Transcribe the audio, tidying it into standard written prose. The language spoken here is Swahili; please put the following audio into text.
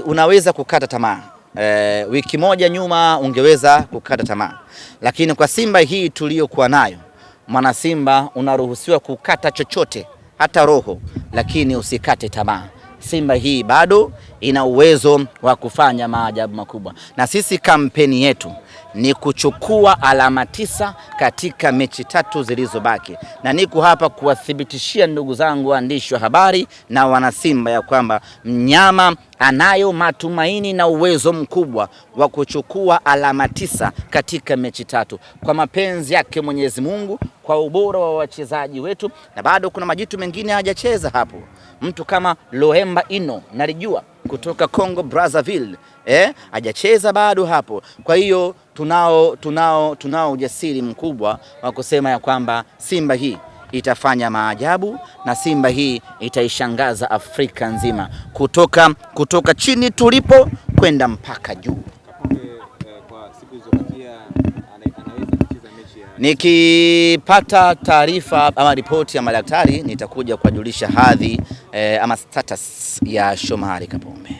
unaweza kukata tamaa. Wiki moja nyuma ungeweza kukata tamaa, lakini kwa Simba hii tuliyokuwa nayo, mwana Simba unaruhusiwa kukata chochote, hata roho, lakini usikate tamaa. Simba hii bado ina uwezo wa kufanya maajabu makubwa, na sisi kampeni yetu ni kuchukua alama 9 katika mechi 3 zilizobaki, na niko hapa kuwathibitishia ndugu zangu waandishi wa habari na wana Simba ya kwamba mnyama anayo matumaini na uwezo mkubwa wa kuchukua alama 9 katika mechi 3 kwa mapenzi yake Mwenyezi Mungu, kwa ubora wa wachezaji wetu, na bado kuna majitu mengine hajacheza hapo. Mtu kama Lohemba Ino nalijua kutoka Congo Brazzaville, hajacheza bado hapo. Kwa hiyo tunao ujasiri mkubwa wa kusema ya kwamba Simba hii itafanya maajabu, na Simba hii itaishangaza Afrika nzima, kutoka chini tulipo kwenda mpaka juu. Kwa siku zilizobakia anaweza kucheza mechi ya... Nikipata taarifa ama ripoti ya madaktari nitakuja kuwajulisha hadhi ama status ya Shomari Kapombe.